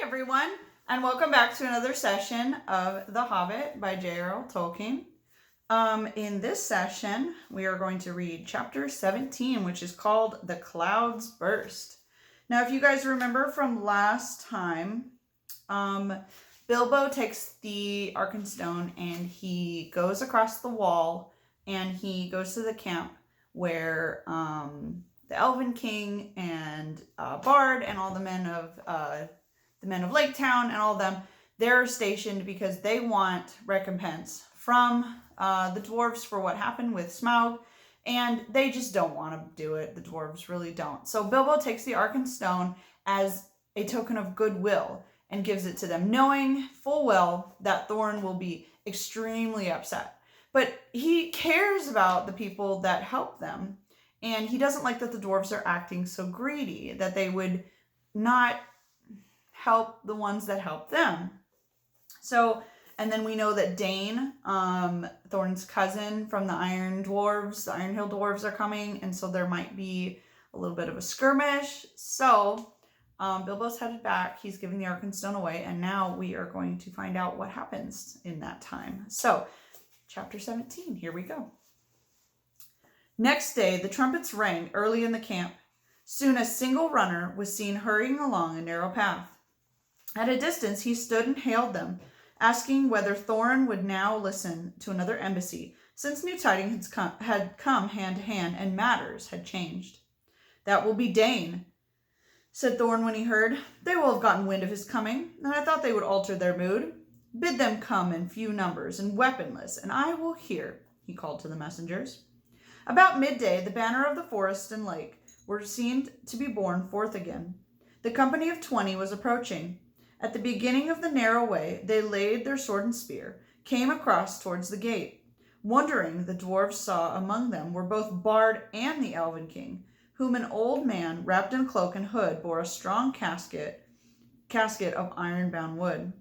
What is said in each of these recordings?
everyone, and welcome back to another session of The Hobbit by JRR Tolkien. In this session, we are going to read chapter 17, which is called The Clouds Burst. Now, if you guys remember from last time, Bilbo takes the Arkenstone and he goes across the wall and he goes to the camp where the Elven King and Bard and all the men of Lake Town and all of them, they're stationed because they want recompense from the dwarves for what happened with Smaug, and they just don't want to do it. The dwarves really don't. So Bilbo takes the Arkenstone as a token of goodwill and gives it to them, knowing full well that Thorin will be extremely upset. But he cares about the people that help them, and he doesn't like that the dwarves are acting so greedy, that they would not help the ones that help them. So, and then we know that Dane, Thorin's cousin from the Iron Dwarves, the Iron Hill Dwarves are coming, and so there might be a little bit of a skirmish. So, Bilbo's headed back. He's giving the Arkenstone away, and now we are going to find out what happens in that time. So, chapter 17, here we go. Next day, the trumpets rang early in the camp. Soon a single runner was seen hurrying along a narrow path. At a distance, he stood and hailed them, asking whether Thorin would now listen to another embassy, since new tidings had come hand to hand and matters had changed. "That will be Dane," said Thorin when he heard. "They will have gotten wind of his coming, and I thought they would alter their mood. Bid them come in few numbers and weaponless, and I will hear," he called to the messengers. About midday, the banner of the forest and lake were seen to be borne forth again. The company of 20 was approaching. At the beginning of the narrow way, they laid their sword and spear, came across towards the gate. Wondering, the dwarves saw among them were both Bard and the Elven King, whom an old man wrapped in cloak and hood bore a strong casket of iron-bound wood.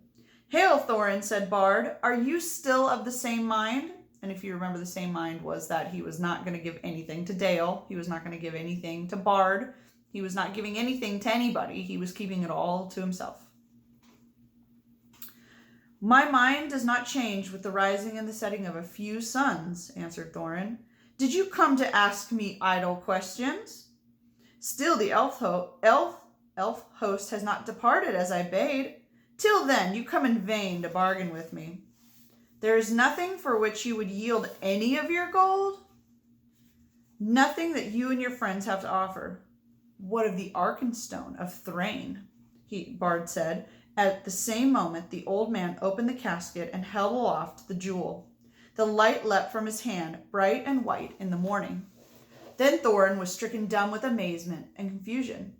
"Hail, Thorin," said Bard. "Are you still of the same mind?" And if you remember, the same mind was that he was not going to give anything to Dale. He was not going to give anything to Bard. He was not giving anything to anybody. He was keeping it all to himself. "My mind does not change with the rising and the setting of a few suns," answered Thorin. "Did you come to ask me idle questions? Still the elf host has not departed as I bade. Till then, you come in vain to bargain with me. There is nothing for which you would yield any of your gold? Nothing that you and your friends have to offer. What of the Arkenstone of Thrain?" Bard said. At the same moment, the old man opened the casket and held aloft the jewel. The light leapt from his hand, bright and white in the morning. Then Thorin was stricken dumb with amazement and confusion.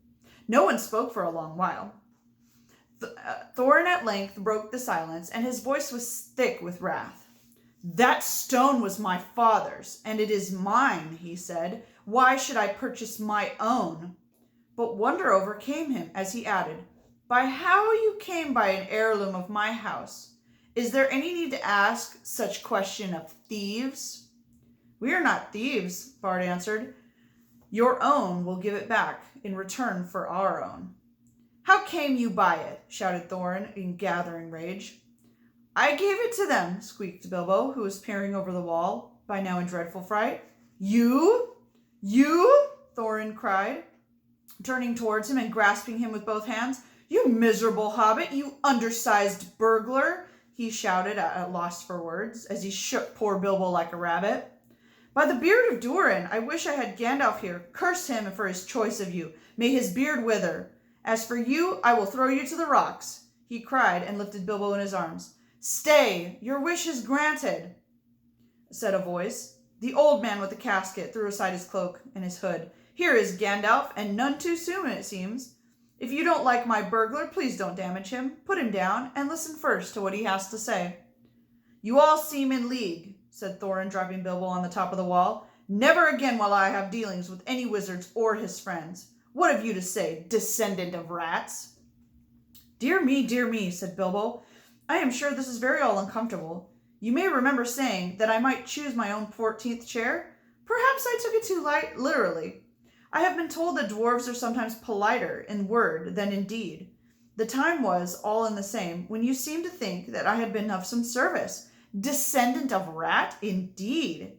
No one spoke for a long while. Thorin at length broke the silence, and his voice was thick with wrath. "That stone was my father's, and it is mine," he said. "Why should I purchase my own?" But wonder overcame him as he added, "By how you came by an heirloom of my house. Is there any need to ask such question of thieves?" "We are not thieves," Bard answered. "Your own will give it back in return for our own." "How came you by it?" shouted Thorin in gathering rage. "I gave it to them," squeaked Bilbo, who was peering over the wall, by now in dreadful fright. You? Thorin cried, turning towards him and grasping him with both hands. "You miserable hobbit, you undersized burglar," he shouted, at loss for words, as he shook poor Bilbo like a rabbit. "By the beard of Durin, I wish I had Gandalf here. Curse him for his choice of you. May his beard wither. As for you, I will throw you to the rocks," he cried, and lifted Bilbo in his arms. "Stay, your wish is granted," said a voice. The old man with the casket threw aside his cloak and his hood. "Here is Gandalf, and none too soon, it seems. If you don't like my burglar, please don't damage him. Put him down, and listen first to what he has to say." "You all seem in league," said Thorin, dropping Bilbo on the top of the wall. "Never again will I have dealings with any wizards or his friends. What have you to say, descendant of rats?" Dear me, said Bilbo. "I am sure this is very all uncomfortable. You may remember saying that I might choose my own 14th chair. Perhaps I took it too literally. I have been told that dwarves are sometimes politer in word than in deed. The time was all in the same, when you seemed to think that I had been of some service. Descendant of rat, indeed.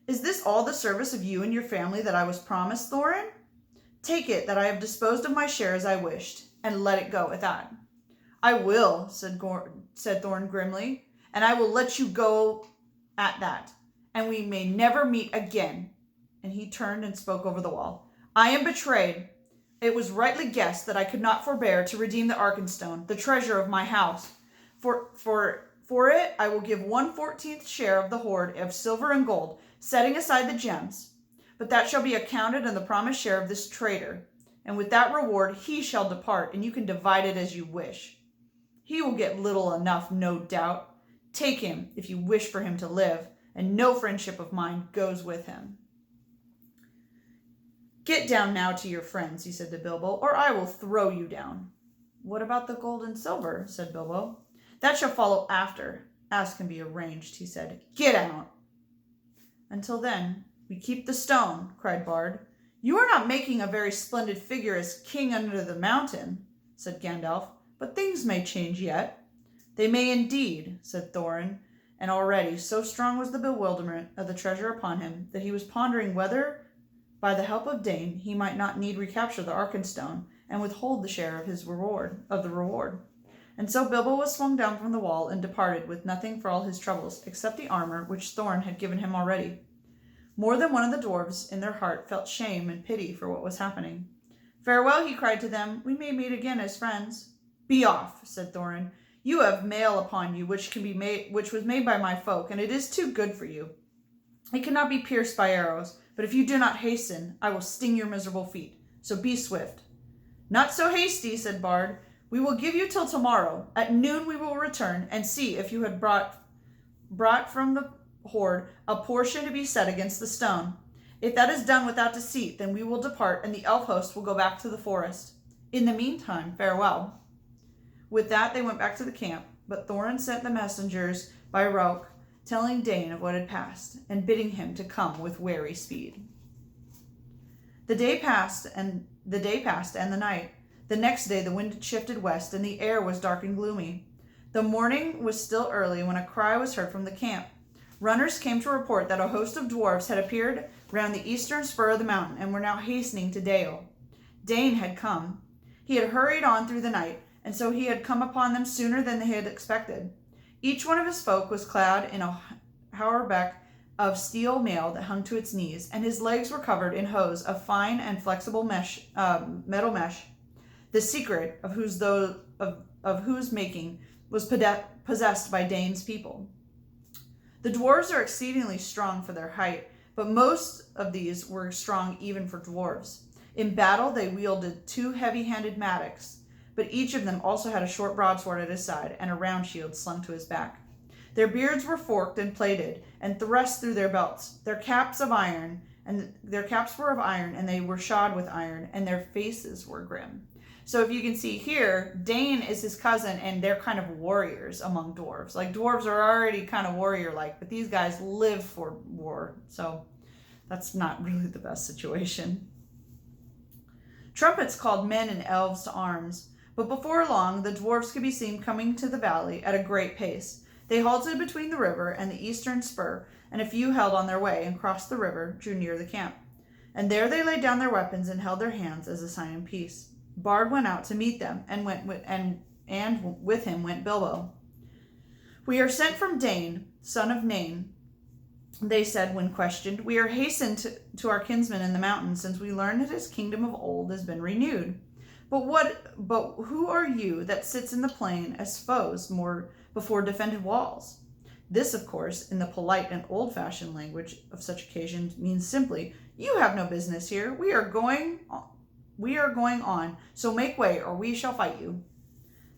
Is this all the service of you and your family that I was promised, Thorin? Take it that I have disposed of my share as I wished, and let it go at that. I will, said Thorin grimly, and I will let you go at that, and we may never meet again. And he turned and spoke over the wall. I am betrayed. It was rightly guessed that I could not forbear to redeem the Arkenstone, the treasure of my house. For it I will give 1/14 share of the hoard of silver and gold, setting aside the gems. But that shall be accounted in the promised share of this traitor. And with that reward he shall depart, and you can divide it as you wish. He will get little enough, no doubt. Take him, if you wish for him to live, and no friendship of mine goes with him. Get down now to your friends, he said to Bilbo, or I will throw you down. What about the gold and silver, said Bilbo. That shall follow after, as can be arranged, he said. Get out. Until then, we keep the stone, cried Bard. You are not making a very splendid figure as king under the mountain, said Gandalf, but things may change yet. They may indeed, said Thorin, and already so strong was the bewilderment of the treasure upon him that he was pondering whether, by the help of Dane, he might not need recapture the Arkenstone and withhold the share of the reward. And so Bilbo was swung down from the wall and departed with nothing for all his troubles, except the armor which Thorin had given him already. More than one of the dwarves in their heart felt shame and pity for what was happening. Farewell, he cried to them. We may meet again as friends. Be off, said Thorin. You have mail upon you which was made by my folk, and it is too good for you. It cannot be pierced by arrows, but if you do not hasten, I will sting your miserable feet. So be swift. Not so hasty, said Bard. We will give you till tomorrow. At noon we will return and see if you had brought from the hoard a portion to be set against the stone. If that is done without deceit, then we will depart, and the elf host will go back to the forest. In the meantime, farewell. With that they went back to the camp, but Thorin sent the messengers by Roke, telling Dane of what had passed, and bidding him to come with wary speed. The day passed, and the night. The next day the wind shifted west, and the air was dark and gloomy. The morning was still early when a cry was heard from the camp. Runners came to report that a host of dwarves had appeared round the eastern spur of the mountain, and were now hastening to Dale. Dane had come. He had hurried on through the night, and so he had come upon them sooner than they had expected. Each one of his folk was clad in a hauberk of steel mail that hung to its knees, and his legs were covered in hose of fine and flexible metal mesh, the secret of whose making was possessed by Dane's people. The dwarves are exceedingly strong for their height, but most of these were strong even for dwarves. In battle they wielded 2 heavy-handed mattocks, but each of them also had a short broadsword at his side and a round shield slung to his back. Their beards were forked and plaited and thrust through their belts. Their caps were of iron, and they were shod with iron, and their faces were grim. So if you can see here, Dane is his cousin, and they're kind of warriors among dwarves. Like, dwarves are already kind of warrior-like, but these guys live for war, so that's not really the best situation. Trumpets called men and elves to arms, but before long the dwarves could be seen coming to the valley at a great pace. They halted between the river and the eastern spur, and a few held on their way and crossed the river, drew near the camp. And there they laid down their weapons and held their hands as a sign of peace. Bard went out to meet them, and with him went Bilbo. We are sent from Dane, son of Nain, they said when questioned. We are hastened to our kinsman in the mountains, since we learn that his kingdom of old has been renewed. But who are you that sits in the plain as foes before defended walls? This, of course, in the polite and old-fashioned language of such occasions, means simply, you have no business here. We are going on, so make way, or we shall fight you.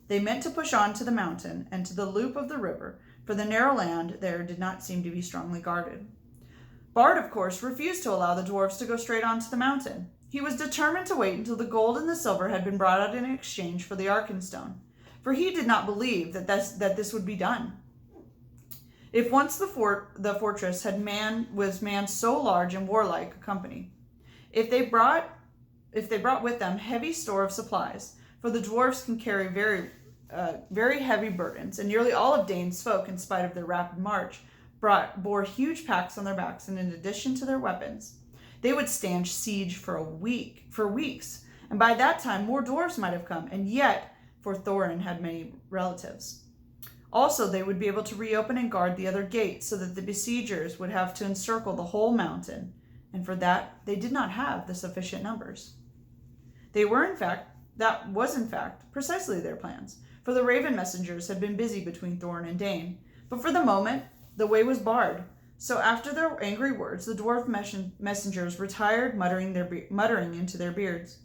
They meant to push on to the mountain and to the loop of the river, for the narrow land there did not seem to be strongly guarded. Bard, of course, refused to allow the dwarves to go straight on to the mountain. He was determined to wait until the gold and the silver had been brought out in exchange for the Arkenstone, for he did not believe that this would be done. If once the fortress was manned so large and warlike a company, if they brought with them heavy store of supplies, for the dwarves can carry very heavy burdens, and nearly all of Dane's folk, in spite of their rapid march, bore huge packs on their backs, and in addition to their weapons, they would stand siege for weeks, and by that time more dwarves might have come, and yet, for Thorin had many relatives. Also, they would be able to reopen and guard the other gates, so that the besiegers would have to encircle the whole mountain, and for that they did not have the sufficient numbers. That was in fact precisely their plans, for the raven messengers had been busy between Thorin and Dane, but for the moment the way was barred. So after their angry words, the dwarf messengers retired, muttering into their beards.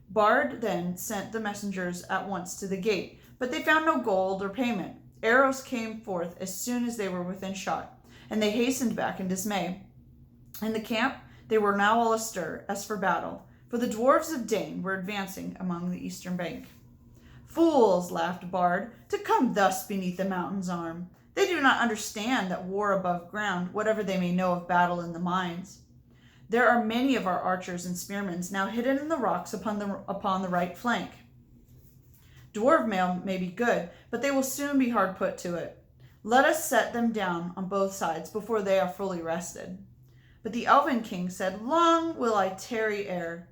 Bard then sent the messengers at once to the gate, but they found no gold or payment. Arrows came forth as soon as they were within shot, and they hastened back in dismay. In the camp they were now all astir as for battle, for the dwarves of Dane were advancing among the eastern bank. "Fools," laughed Bard, "to come thus beneath the mountain's arm. They do not understand that war above ground, whatever they may know of battle in the mines. There are many of our archers and spearmen now hidden in the rocks upon the right flank. Dwarf mail may be good, but they will soon be hard put to it. Let us set them down on both sides before they are fully rested." But the Elven king said, "Long will I tarry ere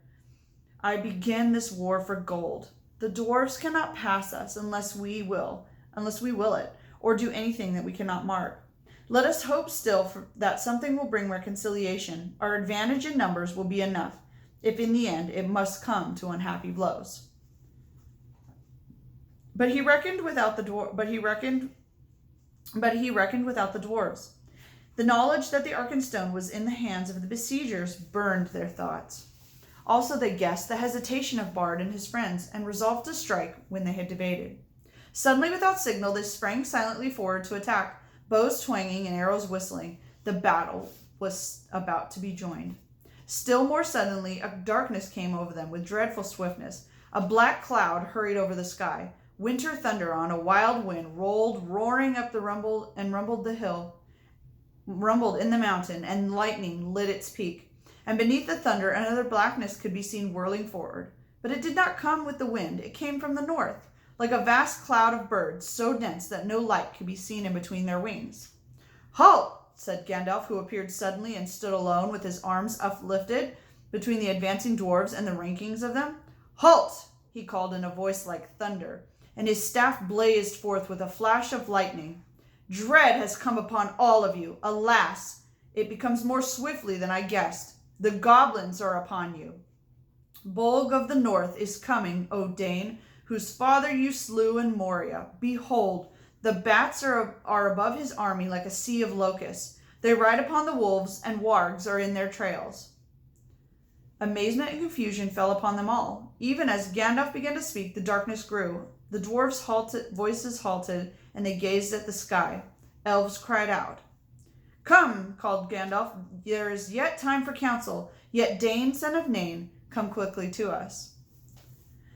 I begin this war for gold. The dwarves cannot pass us unless we will it, or do anything that we cannot mark. Let us hope still that something will bring reconciliation. Our advantage in numbers will be enough, if in the end it must come to unhappy blows." But he reckoned without the dwarves. The knowledge that the Arkenstone was in the hands of the besiegers burned their thoughts. Also they guessed the hesitation of Bard and his friends, and resolved to strike when they had debated. Suddenly, without signal, they sprang silently forward to attack, bows twanging and arrows whistling. The battle was about to be joined. Still more suddenly, a darkness came over them with dreadful swiftness. A black cloud hurried over the sky. Winter thunder on a wild wind rolled roaring up the rumbled in the mountain, and lightning lit its peak. And beneath the thunder, another blackness could be seen whirling forward. But it did not come with the wind. It came from the north, like a vast cloud of birds, so dense that no light could be seen in between their wings. "Halt!" said Gandalf, who appeared suddenly and stood alone with his arms uplifted between the advancing dwarves and the rankings of them. "Halt!" he called in a voice like thunder, and his staff blazed forth with a flash of lightning. "Dread has come upon all of you. Alas, it becomes more swiftly than I guessed. The goblins are upon you. Bolg of the North is coming, O Dane, whose father you slew in Moria. Behold, the bats are above his army like a sea of locusts. They ride upon the wolves, and wargs are in their trails." Amazement and confusion fell upon them all. Even as Gandalf began to speak, the darkness grew. The dwarves' voices halted, and they gazed at the sky. Elves cried out. "Come," called Gandalf, "there is yet time for counsel. Yet Dane, son of Nain, come quickly to us."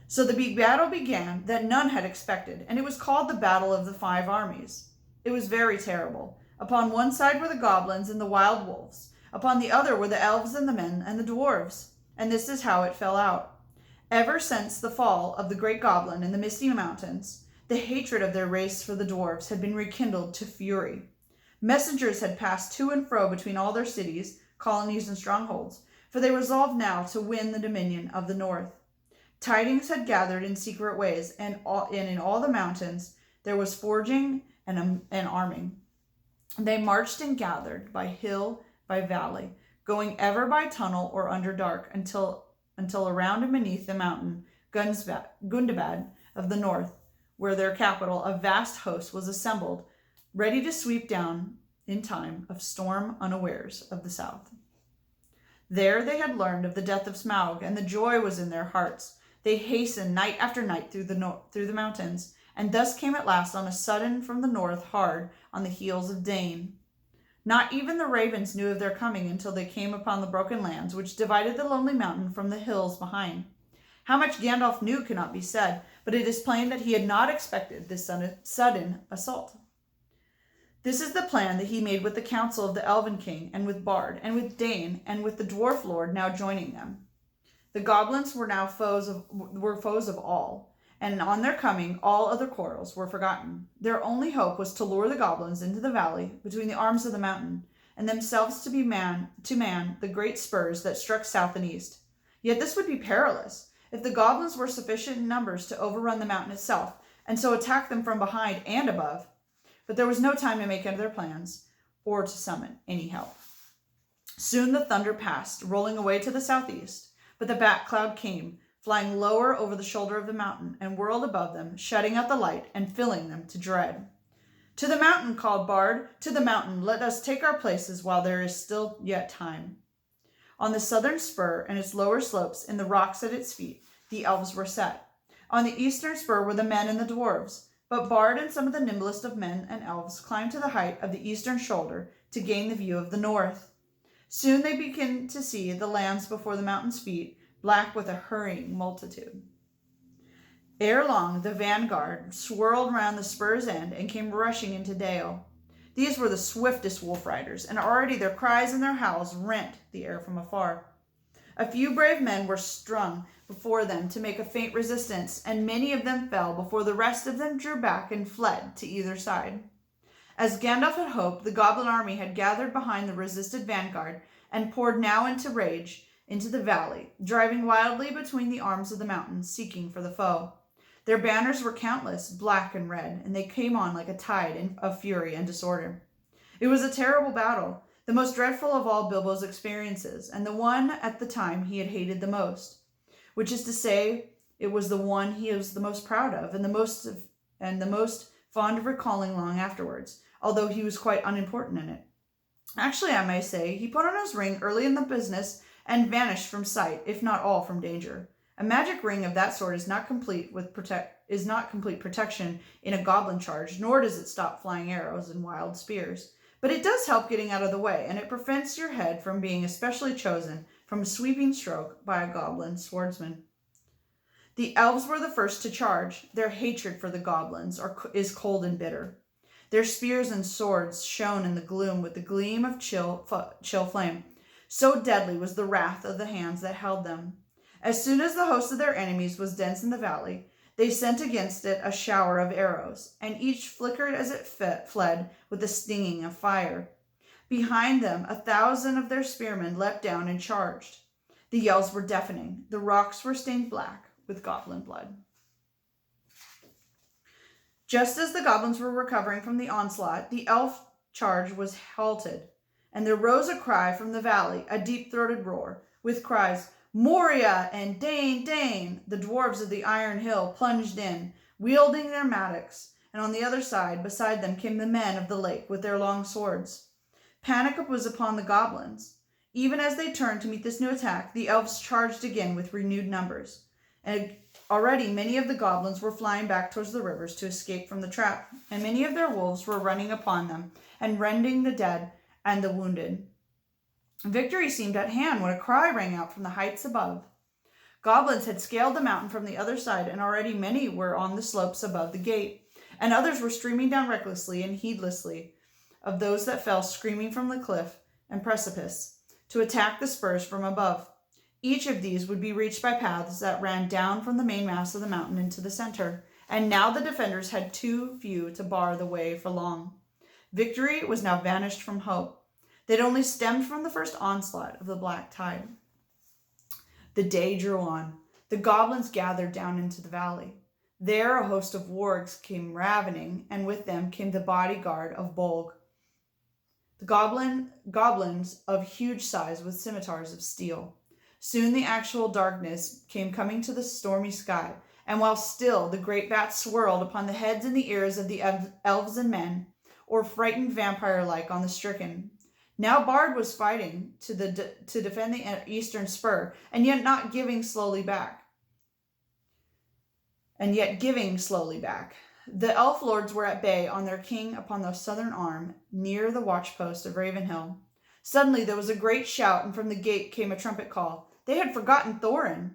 So the big battle began that none had expected, and it was called the Battle of the Five Armies. It was very terrible. Upon one side were the goblins and the wild wolves. Upon the other were the elves and the men and the dwarves. And this is how it fell out. Ever since the fall of the great goblin in the Misty Mountains, the hatred of their race for the dwarves had been rekindled to fury. Messengers had passed to and fro between all their cities, colonies, and strongholds, for they resolved now to win the dominion of the north. Tidings had gathered in secret ways, and in all the mountains there was forging and arming. They marched and gathered by hill, by valley, going ever by tunnel or under dark, until around and beneath the mountain Gundabad of the north, where their capital, a vast host, was assembled, ready to sweep down in time of storm unawares of the south. There they had learned of the death of Smaug, and the joy was in their hearts. They hastened night after night through the mountains, and thus came at last on a sudden from the north, hard on the heels of Dane. Not even the ravens knew of their coming until they came upon the broken lands which divided the lonely mountain from the hills behind. How much Gandalf knew cannot be said, but it is plain that he had not expected this sudden assault. This is the plan that he made with the council of the Elven King, and with Bard, and with Dane, and with the Dwarf Lord now joining them. The goblins were now foes of all, and on their coming all other quarrels were forgotten. Their only hope was to lure the goblins into the valley between the arms of the mountain, and themselves to man the great spurs that struck south and east. Yet this would be perilous, if the goblins were sufficient in numbers to overrun the mountain itself, and so attack them from behind and above. But there was no time to make other plans, or to summon any help. Soon the thunder passed, rolling away to the southeast, but the bat cloud came, flying lower over the shoulder of the mountain, and whirled above them, shutting out the light and filling them to dread. "To the mountain," called Bard, "to the mountain, let us take our places while there is still yet time." On the southern spur and its lower slopes, in the rocks at its feet, the elves were set. On the eastern spur were the men and the dwarves, but Bard and some of the nimblest of men and elves climbed to the height of the eastern shoulder to gain the view of the north. Soon they began to see the lands before the mountain's feet, black with a hurrying multitude. Ere long, the vanguard swirled round the spur's end and came rushing into Dale. These were the swiftest wolf riders, and already their cries and their howls rent the air from afar. A few brave men were strung before them to make a faint resistance, and many of them fell before the rest of them drew back and fled to either side. As Gandalf had hoped, the goblin army had gathered behind the resisted vanguard and poured now into rage into the valley, driving wildly between the arms of the mountain, seeking for the foe. Their banners were countless, black and red, and they came on like a tide of fury and disorder. It was a terrible battle, the most dreadful of all Bilbo's experiences, and the one at the time he had hated the most, which is to say, it was the one he was the most proud of and the most fond of recalling long afterwards, although he was quite unimportant in it. Actually, I may say, he put on his ring early in the business and vanished from sight, if not all from danger. A magic ring of that sort is not complete protection in a goblin charge, nor does it stop flying arrows and wild spears. But it does help getting out of the way, and it prevents your head from being especially chosen from a sweeping stroke by a goblin swordsman. The elves were the first to charge. Their hatred for the goblins is cold and bitter. Their spears and swords shone in the gloom with the gleam of chill flame. So deadly was the wrath of the hands that held them. As soon as the host of their enemies was dense in the valley, they sent against it a shower of arrows, and each flickered as it fled with the stinging of fire. Behind them, 1,000 of their spearmen leapt down and charged. The yells were deafening. The rocks were stained black with goblin blood. Just as the goblins were recovering from the onslaught, the elf charge was halted, and there rose a cry from the valley, a deep-throated roar, with cries, "Moria!" and "Dane! Dane!" The dwarves of the Iron Hill plunged in, wielding their mattocks, and on the other side, beside them, came the men of the lake with their long swords. Panic was upon the goblins. Even as they turned to meet this new attack, the elves charged again with renewed numbers, and already many of the goblins were flying back towards the rivers to escape from the trap, and many of their wolves were running upon them and rending the dead and the wounded. Victory seemed at hand when a cry rang out from the heights above. Goblins had scaled the mountain from the other side, and already many were on the slopes above the gate, and others were streaming down recklessly and heedlessly of those that fell screaming from the cliff and precipice to attack the spurs from above. Each of these would be reached by paths that ran down from the main mass of the mountain into the center, and now the defenders had too few to bar the way for long. Victory was now vanished from hope. They'd only stemmed from the first onslaught of the black tide. The day drew on. The goblins gathered down into the valley. There a host of wargs came ravening, and with them came the bodyguard of Bolg. The goblins of huge size with scimitars of steel. Soon the actual darkness came coming to the stormy sky, and while still the great bats swirled upon the heads and the ears of the elves and men, or frightened vampire-like on the stricken. Now Bard was fighting to defend the eastern spur, and yet giving slowly back. The elf lords were at bay on their king upon the southern arm, near the watchpost of Ravenhill. Suddenly there was a great shout, and from the gate came a trumpet call. They had forgotten Thorin.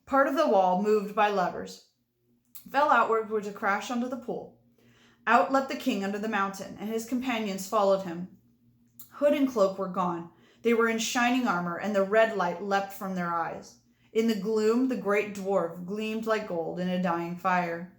Part of the wall, moved by levers, fell outward to crash onto the pool. Out leapt the king under the mountain, and his companions followed him. Hood and cloak were gone. They were in shining armor, and the red light leapt from their eyes. In the gloom, the great dwarf gleamed like gold in a dying fire.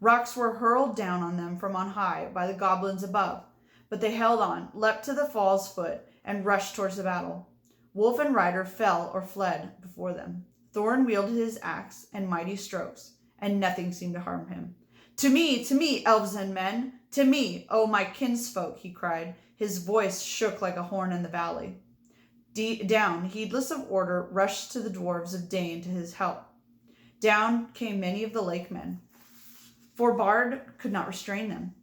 Rocks were hurled down on them from on high by the goblins above, but they held on, leapt to the fall's foot, and rushed towards the battle. Wolf and rider fell or fled before them. Thorin wielded his axe and mighty strokes, and nothing seemed to harm him. To me, elves and men! To me, O my kinsfolk!" he cried. His voice shook like a horn in the valley. Down, heedless of order, rushed to the dwarves of Dane to his help. Down came many of the lake men, for Bard could not restrain them.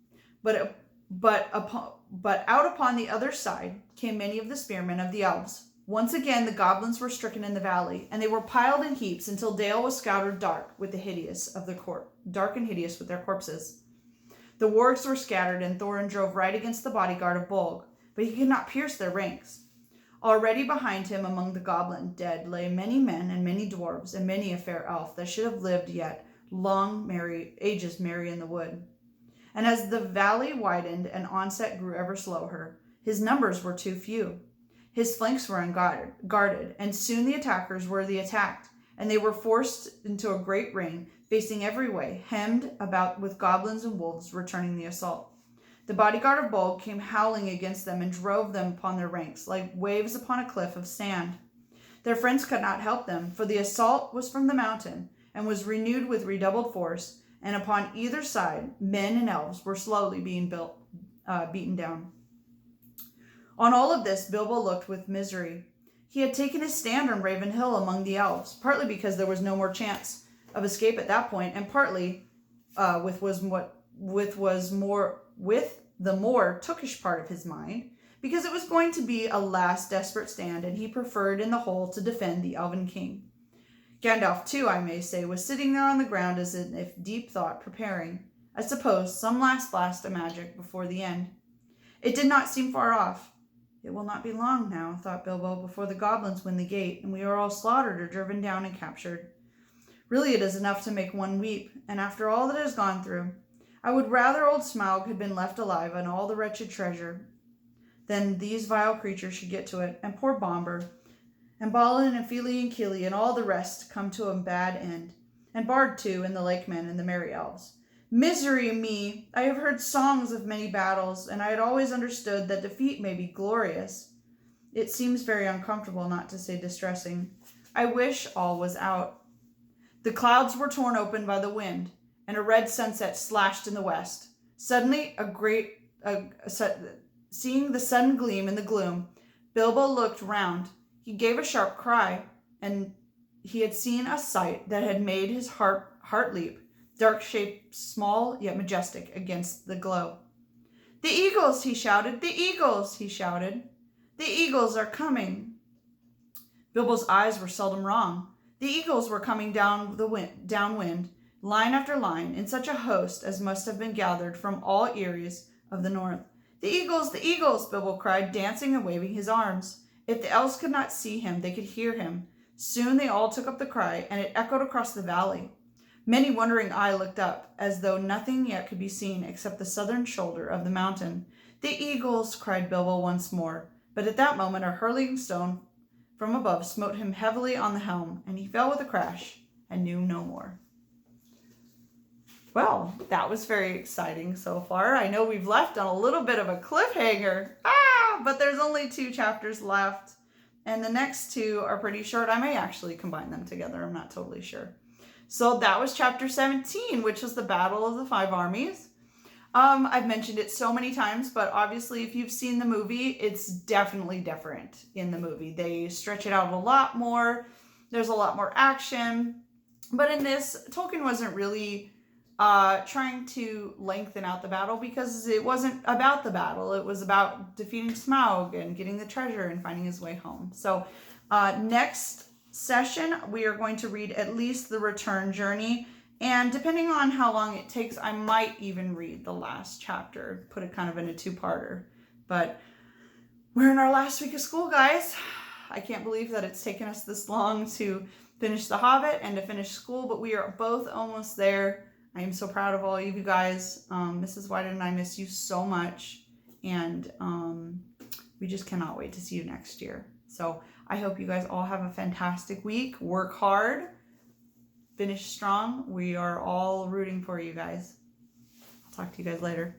But out upon the other side came many of the spearmen of the elves. Once again the goblins were stricken in the valley, and they were piled in heaps until Dale was scattered dark and hideous with their corpses. The wargs were scattered, and Thorin drove right against the bodyguard of Bolg, but he could not pierce their ranks. Already behind him among the goblin dead lay many men and many dwarves and many a fair elf that should have lived yet ages merry in the wood. And as the valley widened and onset grew ever slower, his numbers were too few. His flanks were unguarded, and soon the attackers were the attacked, and they were forced into a great ring, facing every way, hemmed about with goblins and wolves returning the assault. The bodyguard of Bolg came howling against them and drove them upon their ranks, like waves upon a cliff of sand. Their friends could not help them, for the assault was from the mountain, and was renewed with redoubled force, and upon either side men and elves were slowly being beaten down. On all of this Bilbo looked with misery. He had taken his stand on Raven Hill among the elves, partly because there was no more chance of escape at that point, and partly with the more tookish part of his mind, because it was going to be a last desperate stand, and he preferred in the whole to defend the Elven King. Gandalf, too, I may say, was sitting there on the ground as if deep thought, preparing, I suppose, some last blast of magic before the end. It did not seem far off. It will not be long now, thought Bilbo, before the goblins win the gate, and we are all slaughtered or driven down and captured. Really it is enough to make one weep, and after all that it has gone through, I would rather old Smaug had been left alive and all the wretched treasure than these vile creatures should get to it, and poor Bombur, and Balin and Fili and Kili and all the rest come to a bad end, and Bard too, and the lake men and the merry elves. Misery me! I have heard songs of many battles, and I had always understood that defeat may be glorious. It seems very uncomfortable, not to say distressing. I wish all was out. The clouds were torn open by the wind, and a red sunset slashed in the west. Suddenly, seeing the sun gleam in the gloom, Bilbo looked round. He gave a sharp cry, and he had seen a sight that had made his heart leap, dark shape, small yet majestic against the glow. "The eagles!" he shouted. "The eagles!" he shouted. "The eagles are coming!" Bilbo's eyes were seldom wrong. The eagles were coming downwind, line after line, in such a host as must have been gathered from all Eyries of the north. The eagles! The eagles!" Bilbo cried, dancing and waving his arms. If the elves could not see him, they could hear him. Soon they all took up the cry, and it echoed across the valley. Many wondering eyes looked up, as though nothing yet could be seen except the southern shoulder of the mountain. "The eagles!" cried Bilbo once more, but at that moment a hurling stone from above smote him heavily on the helm, and he fell with a crash and knew no more. Well, that was very exciting so far. I know we've left on a little bit of a cliffhanger, but there's only 2 chapters left, and the next 2 are pretty short. I may actually combine them together. I'm not totally sure. So that was chapter 17, which was the Battle of the 5 Armies. I've mentioned it so many times, but obviously if you've seen the movie, it's definitely different in the movie. They stretch it out a lot more. There's a lot more action. But in this, Tolkien wasn't really trying to lengthen out the battle, because it wasn't about the battle. It was about defeating Smaug and getting the treasure and finding his way home. So next session, we are going to read at least the return journey. And depending on how long it takes, I might even read the last chapter, put it kind of in a 2-parter. But we're in our last week of school, guys. I can't believe that it's taken us this long to finish The Hobbit and to finish school, but we are both almost there. I am so proud of all of you guys. Mrs. Whiten and I miss you so much, and we just cannot wait to see you next year. So I hope you guys all have a fantastic week. Work hard. Finish strong. We are all rooting for you guys. I'll talk to you guys later.